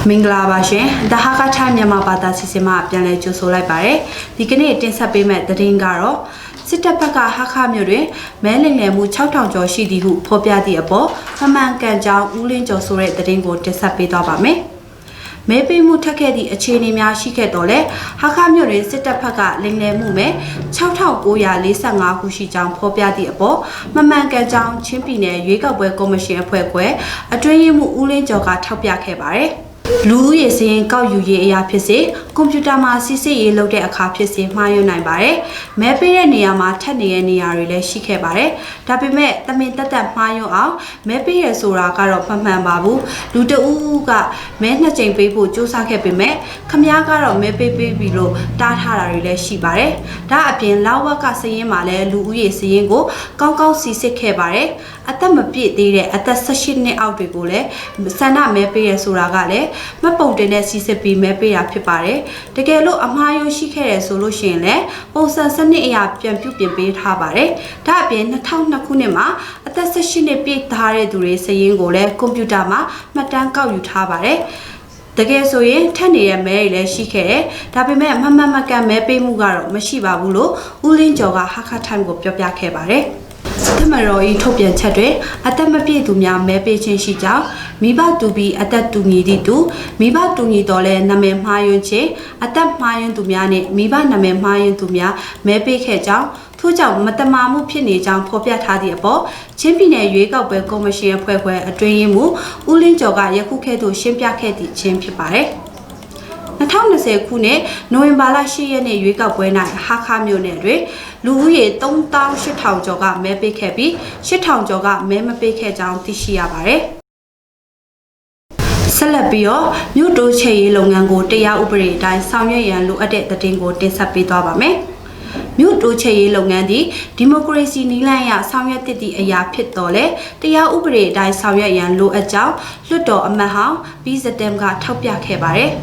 မင်္ဂလာပါရှင်ဒါဟာကထိုင်းမြန်မာဘာသာစီစဉ်မှာပြန်လည်ကြိုဆိုလိုက်ပါတယ်ဒီကနေ့တင်ဆက်ပေးမယ့်သတင်းကတော့စစ်တပ်ဘက်ကဟာခမြို့တွင်မဲလင်ငယ်မှု6000ကျော်ရှိသည်ဟုဖော်ပြသည့်အပေါ်အမှန်ကန်ကြောင်းဦးလင်းကျော်ဆိုတဲ့သတင်းကိုတင်ဆက်ပေးသွားပါမယ်မဲပေးမှုထက်ခဲ့သည့်အခြေအနေများရှိခဲ့တော့လဲဟာခမြို့တွင်စစ်တပ်ဘက်ကလင်ငယ်မှုမဲ6945ခုရှိကြောင်းဖော်ပြသည့်အပေါ်မမှန်ကန်ကြောင်းချင်းပြည်နယ်ရွေးကောက်ပွဲကော်မရှင်အဖွဲ့ခွဲအတွင်းရေးမှူးဦးလင်းကျော်ကထောက်ပြခဲ့ပါတယ်လူဦးရေစင်းကောက်ယူရေးအရာဖြစ်စေကွန်ပျူတာမှာစစ်ဆေးရေးလုပ်တဲ့အခါဖြစ်စေမှားယွင်းနိုင်ပါတယ်။မဲပေးတဲ့နေရာမှာထပ်နေတဲ့နေရာတွေလည်းရှိခဲ့ပါတယ်။ဒါပေမဲ့တမင်တက်တက်မှားယွင်းအောင်မဲပေးရဆိုတာကတော့မမှန်ပါဘူး။လူတအူးကမဲနှစ်ကြိမ်ပေးဖို့စူးစမ်းခဲ့ပေမဲ့ခမားကတော့မဲပေးပြီလို့တားထားတာတွေလည်းရှိပါတယ်။ဒါအပြင်လောက်ဝက်ကစရင်မှာလည်းလူဦးရေစရင်ကိုကောင်းကောင်းစီစစ်ခဲ့ပါတယ်။အသက်မပြည့်သေးတဲ့အသက်18နှစ်အောက်တွေကိုလည်းဆန္ဒမဲပေးရဆိုတာကလည်းမပုံတင်တဲ့စီစစ်ပြီးမဲပေးတာဖြစ်ပါတယ်တကယ်လို့အမှားယွင်းရှိခဲ့တယ်ဆိုလို့ရှိရင်လည်းပုံစံစနစ်အရာပြန်ပြုပြင်ပေးထားပါတယ်ဒါအပြင်2002ခုနှစ်မှာအသက်18နှစ်ပြည့်ထားတဲ့သူတွေစရင်းကိုလည်းကွန်ပျူတာမှာမှတ်တမ်းကောက်ယူထားပါတယ်တကယ်ဆိုရင်ထက်နေတဲ့မဲတွေလည်းရှိခဲ့တယ်ဒါပေမဲ့မမကန်မဲပေးမှုကတော့မရှိပါဘူးလို့ဦးလင်းကျော်ကဟာခထိုင်းကိုပြောပြခဲ့ပါတယ်သမရော်ဤထုတ်ပြန်ချက်တွင်အသက်မပြည့်သူများမဲပေးခြင်းရှိကြောင်းမိဘတူပြီးအသက်တူညီသည့်သူမိဘတူညီတော်လဲနာမည်မှားယွင်းခြင်းအသက်မှားယွင်းသူများနှင့်မိဘနာမည်မှားယွင်းသူများမဲပေးခဲ့ကြောင်းထို့ကြောင့်မတမာမှုဖြစ်နေကြောင်းဖော်ပြထားသည့်အပေါ်ချင်းပြည်နယ်ရွေးကောက်ပွဲကော်မရှင်အဖွဲ့ခွဲအတွင်းရေးမှူးဦးလင်းကျော်ကယခုကဲ့သို့ရှင်းပြခဲ့သည့်ချင်းဖြစ်ပါတယ်2020ခုနှစ်နိုဝင်ဘာလ10ရက်နေ့ရွေးကောက်ပွဲ၌ဟာခမြို့နယ်တွင်လူဦးရေ3800ကျော်ကမဲပေးခဲ့ပြီး8000ကျော်ကမဲမပေးခဲ့ကြောင်းသိရှိရပါတယ်။ဆက်လက်ပြီးတော့မြို့တိုးချဲ့ရေးလုပ်ငန်းကိုတရားဥပဒေအတိုင်းဆောင်ရွက်ရန်လိုအပ်တဲ့သတင်းကိုတင်ဆက်ပေးသွားပါမယ်။မြို့တိုးချဲ့ရေးလုပ်ငန်းသည်ဒီမိုကရေစီနည်းလမ်းအရဆောင်ရွက်သည့်အရာဖြစ်တော်လဲတရားဥပဒေအတိုင်းဆောင်ရွက်ရန်လိုအပ်ကြောင်းလွှတ်တော်အမတ်ဟောင်းဘီဇတမ်ကထောက်ပြခဲ့ပါတယ်။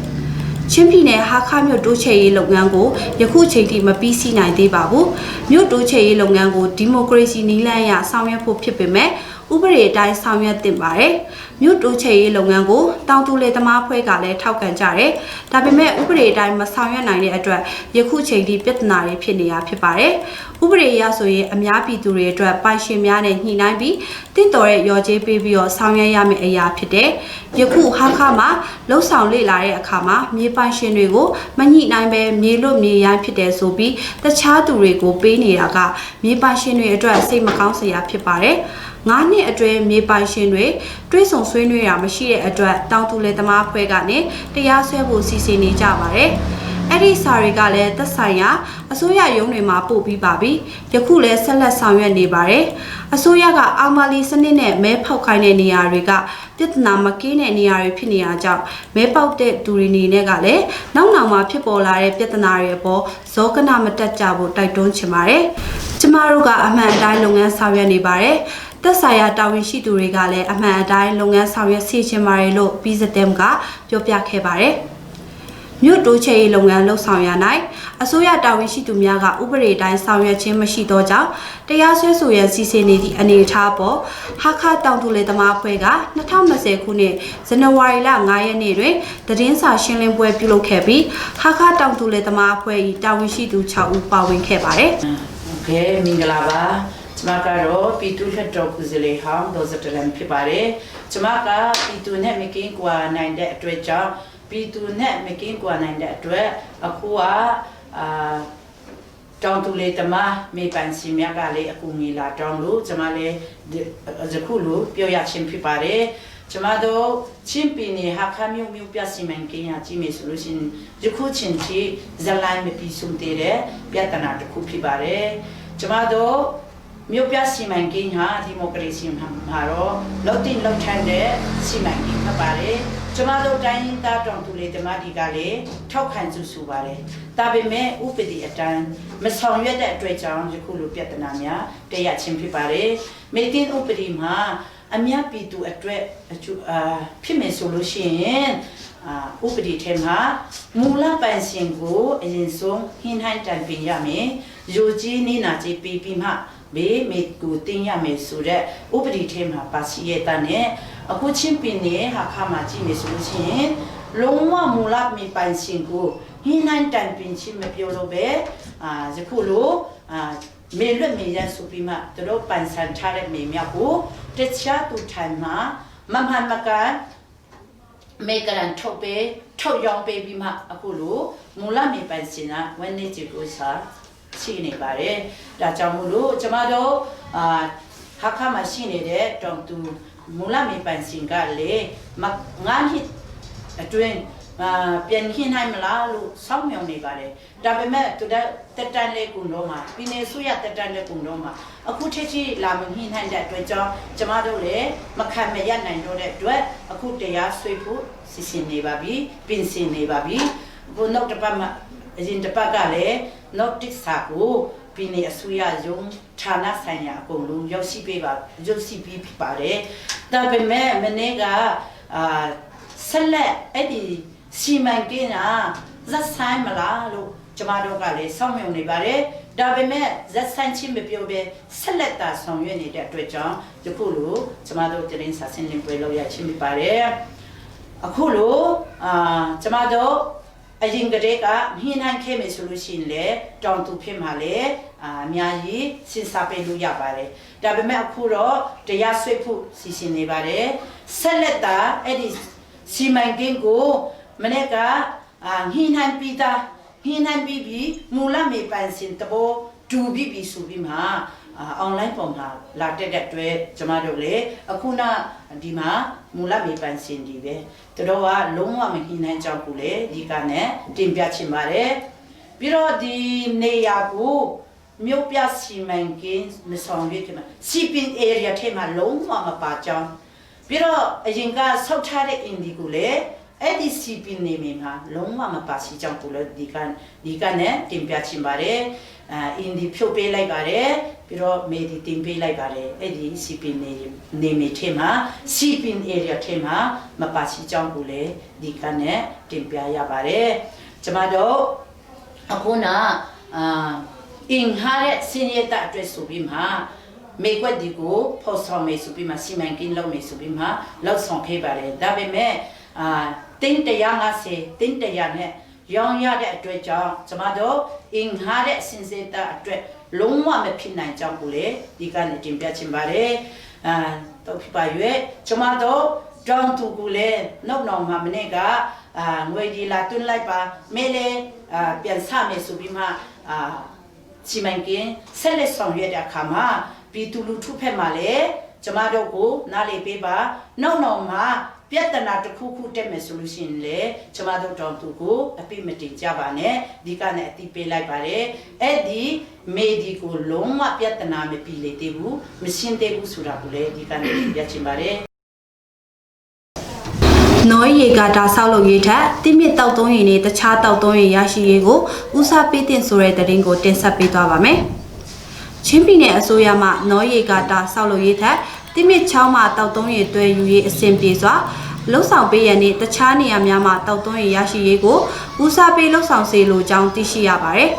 ချင်းပြည်နယ်ဟာခမြို့တိုးချဲ့ရေးလုပ်ငန်းကိုယခုချိန်ထိမပြီးစီးနိုင်သေးပါဘူးမြို့တိုးချဲ့ရေးလုပ်ငန်းကိုဒီမိုကရေစီနည်းလမ်းအရဆောင်ရွက်ဖို့ဖြစ်ပေမဲ့ဥပဒေအတိုင်းဆောင်ရွက်သင့်ပါတယ်မြို့တိုးချဲ့ရေးလုပ်ငန်းကိုတောင်တူလေသမားဖွဲ့ကလည်းထောက်ခံကြတယ်ဒါပေမဲ့ဥပဒေအတိုင်းမဆောင်ရွက်နိုင်တဲ့အတွက်ယခုချိန်ထိပြဿနာတွေဖြစ်နေတာဖြစ်ပါတယ်ဥပဒေအရဆိုရင်အများပြည်သူတွေအတွက်ပိုင်ရှင်များနဲ့ညှိနှိုင်းပြီးတင့်တော်တဲ့ရော်ကြေးပေးပြီးတော့ဆောင်ရွက်ရမယ့်အရာဖြစ်တယ်ယခုဟာခမှာလှုပ်ဆောင်လေ့လာတဲ့အခါမှာမြေပိုင်ရှင်တွေကိုမညှိနှိုင်းပဲမြေလွတ်မြေရိုင်းဖြစ်တယ်ဆိုပြီးတခြားသူတွေကိုပေးနေတာကမြေပိုင်ရှင်တွေအတွက်စိတ်မကောင်းစရာဖြစ်ပါတယ်9နှစ်အတွင်းမြေပိုင်ရှင်တွေတွဲဆုံဆွေးနွေးတာမရှိတဲ့အတွက်တောင်သူလယ်သမားဖွဲ့ကနေတရားစွဲဖို့စီစဉ်နေကြပါတယ်။အဲ့ဒီစာတွေကလည်းသက်ဆိုင်ရာအစိုးရရုံးတွေမှာပို့ပြီးပါပြီ။ယခုလည်းဆက်လက်ဆောင်ရွက်နေပါတယ်။အစိုးရကအောင်မာလီစနစ်နဲ့မဲဖောက်ခိုင်းတဲ့နေရာတွေကပြဿနာမကင်းတဲ့နေရာတွေဖြစ်နေတာကြောင့်မဲပေါက်တဲ့သူတွေနေနဲ့ကလည်းနောက်မှာဖြစ်ပေါ်လာတဲ့ပြဿနာတွေအပေါ်ဇောကနာမတက်ကြဖို့တိုက်တွန်းချင်ပါတယ်။ကျမတို့ကအမှန်အတိုင်းလုပ်ငန်းဆောင်ရွက်နေပါတယ်။သက်ဆိုင်ရာတာဝန်ရှိသူတွေကလည်းအမှန်အတိုင်းလုပ်ငန်းဆောင်ရွက်စီချင်ပါတယ်လို့ဘီဇတမ်ကပြောပြခဲ့ပါတယ်။မြို့တိုးချဲ့ရေးလုပ်ငန်းလှုပ်ဆောင်ရ၌အစိုးရတာဝန်ရှိသူများကဥပဒေတိုင်းဆောင်ရွက်ခြင်းမရှိသောကြောင့်တရားစွဲဆိုရန်စီစဉ်နေသည့်အနေအထားပေါ်ဟာခတောင်တူလေသမားအဖွဲ့က2020ခုနှစ်ဇန်နဝါရီလ9ရက်နေ့တွင်သတင်းစာရှင်းလင်းပွဲပြုလုပ်ခဲ့ပြီးဟာခတောင်တူလေသမားအဖွဲ့၏တာဝန်ရှိသူ6ဦးပါဝင်ခဲ့ပါတယ်။โอเคမင်္ဂလာပါကျမကတော့ပီတူလက်တော်ကုစလေဟောင်းဒေါ်စတလန်ဖြစ်ပါတယ်ကျမကပီတူနဲ့မကင်းကွာနိုင်တဲ့အတွက်ကြောင့်ပီတူနဲ့မကင်းကွာနိုင်တဲ့အတွက်အခုကတောင်တူလေတမမေပန်စီမြကလေးအကူငီလာတောင်းလို့ကျမလည်းယခုလိုပြောရချင်းဖြစ်ပါတယ်ကျမတို့ချင်းပီနေဟာခမျိုးမျိုးပြစီမံကိန်းရကြည့်မယ်ဆိုလို့ရှိရင်ယခုချင်းချီဇလိုင်းမပြီးဆုံးတဲ့ပြဿနာတစ်ခုဖြစ်ပါတယ်ကျမတို့မြို့ပြစီမံကိန်းဟာဒီမိုကရေစီမှာတော့လောက်တင်လောက်ထမ်းတဲ့စီမံကိန်းဖြစ်ပါတယ်ကျမတို့တိုင်းရင်းသားတောင်သူလေဓမ္မဒီကလည်းထောက်ခံစုစုပါတယ်ဒါပေမဲ့ဥပဒေအတိုင်းမဆောင်ရွက်တဲ့အတွက်ကြောင့်ယခုလိုပြဿနာများတရချင်းဖြစ်ပါတယ်မေတင်ဥပဒေမှာအများပြည်သူအတွက်ဖြစ်မယ်ဆိုလို့ရှိရင်ဥပဒေထဲမှာမူလပိုင်ရှင်ကိုအရင်ဆုံးဟင်းဟိုင်းတိုင်ပင်ရမယ်ယူကြီးနေနာကြီးပြီးမှဘေးမေကိုတင်ရမယ်ဆိုတဲ့ဥပဒေထဲမှာပါရှိရတဲ့နဲ့အခုချင်းပင်နေဟာခါမှာကြည့်မယ်ဆိုလို့ရှိရင်龙王木拉没办辛苦，云南单边去没表了呗这苦路没人没人苏比嘛，都办山差的没苗苦，这下都谈嘛，慢慢干。每个人抽样 baby 嘛，苦路木拉没办辛啊，วันนี้จะกู啥？ชีนี่บาร์เราจำมูลูจำมาดูฮักข้ามาชีนี่เด้ตรงตูมูลามีปัญสิงกันเลยมางานฮิตตัวเองเปลี่ยนหินให้มาละลูสองอย่างนี่บาร์แต่เป็นแม่ตัวเด็กตัดใจเลยกุนโดมาปีนี้สุยาตัดใจเลยกุนโดมาအခုချက်ချီလာမหินให้တဲ့အတွက်ကြောင့်ကျမတို့လည်းမခံမရနိုင်တော့တဲ့အတွက်အခုတရားဆွေးဖို့စီစဉ်နေပါပြီပြင်ဆင်နေပါပြီဘုနောက်တစ်ပတ်မှာအရင်တစ်ပတ်ကလည်းနောက်တစ်စာကိုပြည်နယ်အစိုးရရုံးဌာနဆိုင်ရာအကုန်လုံးရောက်ရှိပြီးဖြစ်ပါတယ်ဒါပေမဲ့မနေ့ကဆက်လက်အဲ့ဒီစီမံကိန်းဇက်ဆိုင်မလားလို့ကျမတို့ကလည်းစောင့်မျှော်နေပါတယ်ဒါပေမဲ့ဇက်ဆိုင်ချင်းမပြောဘဲဆက်လက်တာဆောင်ရွက်နေတဲ့အတွက်ကြောင့်ယခုလိုကျမတို့တင်စာဆင်းလင်းပွဲလုပ်ရချင်းဖြစ်ပါတယ်အခုလိုကျမတို့အရင်ကတည်းကဟင်းနှိုင်းခဲ့မယ်ဆိုလို့ရှိရင်လေတောင်သူဖြစ်မှာလေအများကြီးစဉ်းစားပေးလို့ရပါတယ်ဒါပေမဲ့အခုတော့တရားဆွေးဖို့စီစဉ်နေပါတယ်ဆက်လက်တာအဲ့ဒီစီမံကိန်းကိုမနေ့ကဟင်းနှိုင်းပြီးမူလမေပန်စင်တဘောဒူပြီးဆိုပြီးမှအွန်လိုင်းပေါ်မှာလာတက်တဲ့အတွက်ကျမတို့လေအခုနဒီမှာမူလမေပန်စင်ဒီပဲသူတို့ကလုံးဝမဟင်းနိုင်ကြောက်ဘူးလေဒီကနဲ့တင်ပြချင်ပါတယ်ပြီးတော့ဒီနေရာကိုမြို့ပြစီမံကိန်းမဆောင်ရွက်ခင်မှာစီပင် area ထဲမှာလုံးဝမပါကြောင်းပြီးတော့အရင်ကဆောက်ထားတဲ့အင်ဒီကိုလေအဲ့ဒီစီပင်နေမှာလုံးဝမပါစီကြောင်းကိုလေဒီကနဲ့တင်ပြချင်ပါတယ်အင်ဒီဖြုတ်ပေးလိုက်ပါတယ်ပြီးတော့မေဒီတင်ပေးလိုက်ပါတယ်အဲ့ဒီစီပင်နေမီထဲမှာစီပင် area ထဲမှာမပါစီကြောင်းကိုလေဒီကနဲ့တင်ပြရပါတယ်ကျမတို့အခုအင်ဟာရဲ့စင်ရတဲ့အတွက်ဆိုပြီးမှမေကွက်ဒီကိုဖော်ဆောင်မယ်ဆိုပြီးမှစီမံကိန်းလုပ်မယ်ဆိုပြီးမှလောက်ဆောင်ခဲ့ပါတယ်ဒါပေမဲ့တင်း150တင်း100နဲ့ရောင်းရတဲ့အတွက်ကြောင့်ကျမတို့အင်ဟာရဲ့စင်စစ်တဲ့အတွက်လုံးဝမဖြစ်နိုင်ကြောင်းကိုလေဒီကနေ့တင်ပြချင်ပါတယ်တော့ဖြစ်ပါရွေးကျမတို့တောင်းသူကိုလေနောက်မှာမနေ့ကငွေကြီးလာတွန်းလိုက်ပါမဲလေပြန်ဆမယ်ဆိုပြီးမှစီမံကိန်းဆက်လက်ဆောင်ရွက်တဲ့အခါမှာပြည်သူလူထုဖက်မှာလေကျမတို့ကိုနားလေပေးပါနောက်မှာပြဿနာတစ်ခုတက်မယ်ဆိုလို့ရှိရင်လေကျမတို့တောင်သူကိုအပြစ်မတင်ကြပါနဲ့ဒီကနေ့အတိပေးလိုက်ပါတယ်အဲ့ဒီမေဒီကိုလုံးဝပြဿနာမပြေလေသေးဘူးမရှင်းသေးဘူးဆိုတာကိုလေဒီကနေ့ပြချင်ပါတယ်နော်ရေကတာဆောက်လုပ်ရေးထက်တိမြစ်တောက်သုံးရင်နဲ့တခြားတောက်သုံးရင်ရရှိရေးကိုဦးစားပေးတင်ဆိုတဲ့သတင်းကိုတင်ဆက်ပေးသွားပါမယ်ချင်းပြည်နယ်အစိုးရမှနော်ရေကတာဆောက်လုပ်ရေးထက်တိမြစ်ချောင်းမှာတောက်သုံးရည်တွဲယူရေးအဆင်ပြေစွာလှုပ်ဆောင်ပေးရတဲ့တခြားနေရာများမှာတောက်သုံးရည်ရရှိရေးကိုဦးစားပေးလှုပ်ဆောင်စေလိုကြောင်းသိရှိရပါတယ်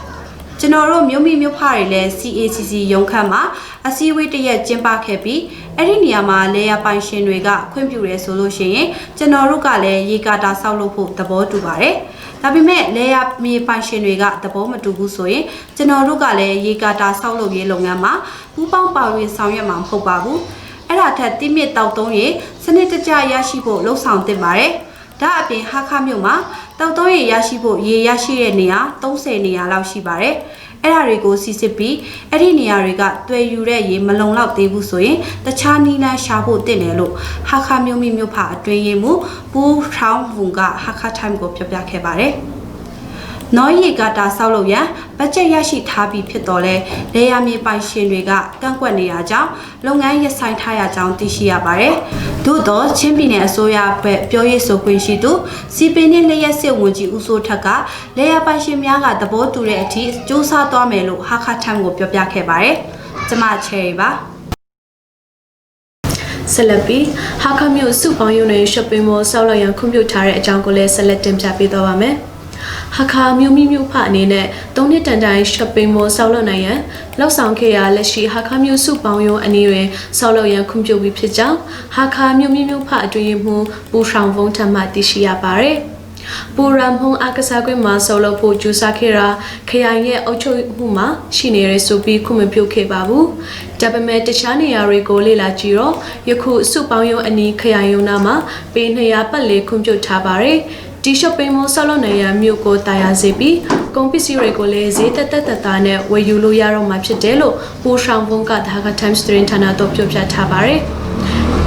။ကျွန်တော်တို့မြို့မိမြို့ဖတွေလည်း CACC ရုံးခန့်မှာအစည်းအဝေးတစ်ရက်ကျင်းပခဲ့ပြီးအဲ့ဒီနေရာမှာလေယာပိုင်ရှင်တွေကခွင့်ပြုရဲဆိုလို့ရှိရင်ကျွန်တော်တို့ကလည်းရေကာတာဆောက်လုပ်ဖို့သဘောတူပါတယ်။ဒါပေမဲ့လေယာမြေပိုင်ရှင်တွေကသဘောမတူဘူးဆိုရင်ကျွန်တော်တို့ကလည်းရေကာတာဆောက်လုပ်ရေးလုပ်ငန်းမှာပူးပေါင်းပါဝင်ဆောင်ရွက်မှာမဟုတ်ပါဘူး။အဲ့ဒါထက်တိမြစ်တောက်သုံးရေစနစ်တကျရရှိဖို့လှုံ့ဆော်သင့်ပါတယ်။ဒါအပြင်ဟာခမြို့မှာတောက်သုံးရေရရှိဖို့ရေရရှိတဲ့နေရာ30နေရာလောက်ရှိပါတယ်။အဲ့ဒါတွေကိုစီစစ်ပြီးအဲ့ဒီနေရာတွေကတွေ့ယူတဲ့ရေမလုံလောက်သေးဘူးဆိုရင်တခြားနီးလန်းရှာဖို့တင့်တယ်လို့ဟာခမြို့မိမြို့ဖအတွင်းရေးမှုပူထောင်းဝန်ကဟာခ time ကိုပြောပြခဲ့ပါတယ်။နော်ရေကတာဆောက်လုပ်ရန်ဘတ်ဂျက်ရရှိထားပြီးဖြစ်တော်လဲလေယာမြေပိုင်ရှင်တွေကကန့်ကွက်နေရကြောင်းလုပ်ငန်းရပ်ဆိုင်းထားရကြောင်းသိရှိရပါတယ်။သို့တော့ချင်းပြည်နယ်အစိုးရဘက်ပြောရေးဆိုခွင့်ရှိသူစီပင်နဲ့လျှက်စစ်ဝန်ကြီးဦးစိုးထက်ကလေယာပိုင်ရှင်များကသဘောတူတဲ့အထိစ조사သွားမယ်လို့ဟာခ time ကိုပြောပြခဲ့ပါတယ်။ကျွန်မချယ်ရီပါဆက်လက်ပြီးဟာခမြို့စုပေါင်းရုံနဲ့ shopping mall ဆောက်လုပ်ရန်ခွင့်ပြုထားတဲ့အကြောင်းကိုလည်းဆက်လက်တင်ပြပေးသွားပါမယ်။ Haka Miu Pa Nene, Donny Tandai shopping mall Solo Nayan, Losang Kea Leshi Haka Miu Soup Banyo Anire, Solo Yan Kumjo Wipijang, Haka Miu Pa Dream Mu, Bushang Vong Tamatishia Bare. Buram Hong Akasagwe Ma Solo Po Jusakira, Kaye Ocho Huma, Shinere Subi Kumipio Babu, Dabame Tachani Arigo Lila Giro, Yoku Supanyo Ani Kayo Nama, Benaya Pale Kumjo Tabare, T-shopping mo Solo Naya Muko Taya Zebi, Compisi Regole Zeta Tatane, where you Luyaro Mapchedelo, Busham Vonka Haka Times 3 Tana Dopio Tabare,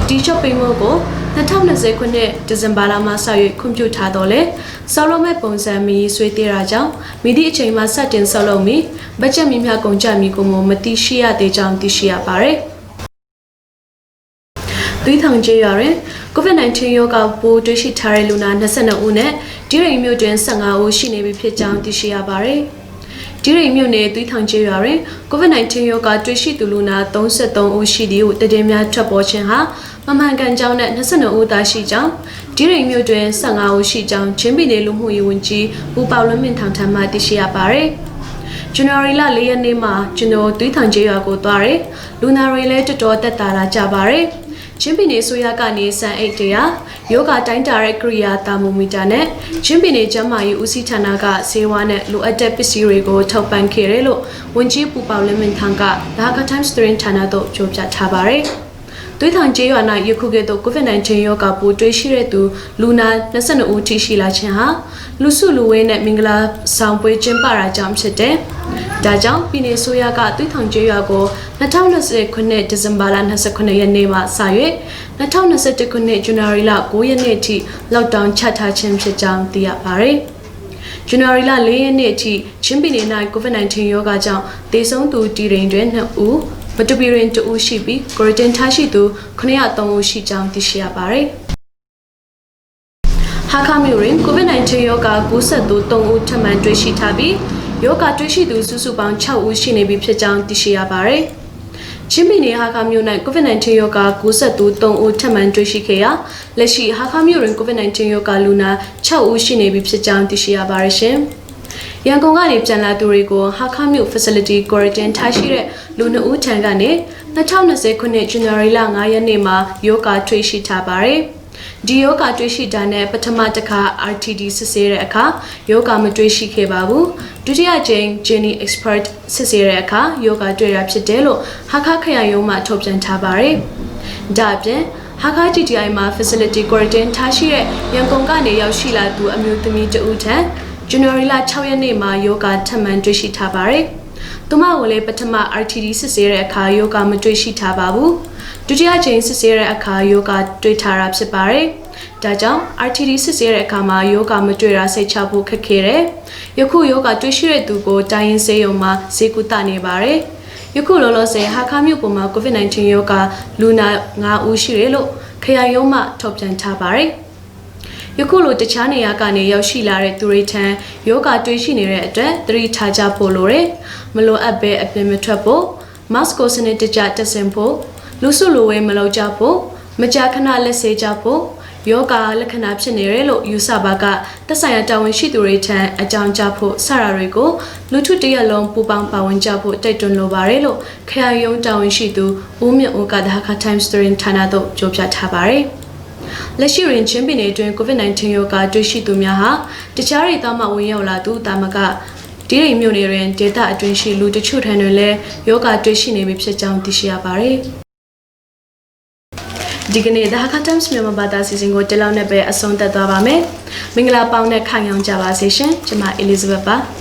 T-shopping mo go. The town is a connect Dizembala Masai computer dole, Solome Ponsami, Sweetie Raja, Midi Chema Satin Solomi, Bajamimia Conjami Como Matishia de Jam Tishia Pare. Duitang Jare, COVID-19 Yoga Po Dushi Tare Luna Nasana Une, during Mujan Sanga Ushine Pijam Tishia Pare. During Mune Duitang Jare, COVID-19 Yoga Dushi to Luna, Don Seton Ushidi, the Demia Trapochenha. Mamangan Jown at Nasana Uda Shijang, during Mudren Sanga Shijang, Chimbine Lumu Yunji, Upaulamin Tantama Dishia Pare. January La Leonema, Juno Duitan Jago Dare, Luna related to Tatala Jabare, Chimbine Suyagani San Ektea, Yoga Time Direct Kriya Tamumitane, Chimbine Jamai Usitanaga, Sewane, Luate Pisirigo, Topan Kirelo, Wunji Pupaulamin Tanga, Haka Times 3 Tanado, Jobja Tabare. Duitang Jayana Yukugeto COVID-19 Yoga Po Dreshiretu, Luna, Nasana Uti Shila Chenha, Lusulu Wayne at Mingla, Soundway Chimpara Jam Sete, Dajang, Pine Soyaga, Duitang Jayago, Natana Se Connect Dizembala Nasakone Nema Saye, Natana Se Connect Junari La Goyaneti, Lockdown Chata Chem Shejang, Dia Pare. January La Leoneti, Chimbine Night COVID-19 Yoga Jam, they song to Direndren U. Matubirin to Ushibi, Gordon Tashidu, Korea Tongu Shijang Tishia Bare. Hakamirin, COVID-19 Yoga Busadu Tongu Taman Dreshi Tabi, Yoga Dreshidu Susuban Chau Shinebi Pijang Tishia Bare. Chimbini Hakamuna COVID-19 Yoga Busadu Tongu Taman Dreshi Kea, Leshi Hakamirin COVID-19 Yoga Luna, Chau Shinebi Pijang Tishia Bare. Yangongani Jana Durigo, Hakamu Facility Gordon Tashire, Luna Utangane, Natana Sekune January Langaya Nema, Yoga Trishi Tabare, Dioga Trishi Dane, Patamataka, RTD Cicereka, Yoga Madrishi Kebabu, Dudia Jane, Jenny Expert Cicereka, Yoga Drapsidelo, Hakakaya Yoma Topjan Tabare, Dabde, Hakaji Diama Facility Gordon Tashire, Yangongane Yashila to Amutami to Utan. January La Chayanema Yoga Taman Drishi Tabare. Tuma Wole Patama RTD Cicere Aka Yoga Madrishi Tababu. Dudia Jane Cicere Aka Yoga Dritarab Separe. Dajang RTD Cicere Kama Yoga Madrira Se Chabu Kakere. Yoku Yoga Drishire Dugo Dain Seyoma Sekutane Bare. Yoku Lolo Se Hakamu Puma COVID-19 Yoga Luna Nga Ushirelo Kayayoma Topjan Tabare. Yokolo Tachani Yakane Yoshila Turitan, Yoga Drishinere, 3 Taja Polore, Malo Abe Abimetrapo, Moscow Senate Jata Simple, Lusuluwe Malo Japo, Majakana Lese Japo, Yoga Lakanapshinere, Yusabaga, Tasayata when she Duritan, a Jan Japo, Sararigo, Lutu Dialong Pubang Pawan Japo, Teton Lobarelo, Kayon Down Shidu, Umia Uga Haka Times 3 Tanado, Jobja Tabare. Lashirin Chimbine during COVID-19 Yoga Drishi Dumyaha, Tichari Tama Uyola Du Tamaka, Diri Munirin, Data Adrinshi Lu the Chutanule, Yoga Drishi Name Psajam Tishia Bare. Digane the Hakatams Memabada Sising Hotel Nebe Asonta Davame, Mingla Pound Kanyang Java Session, Jama Elizabeth.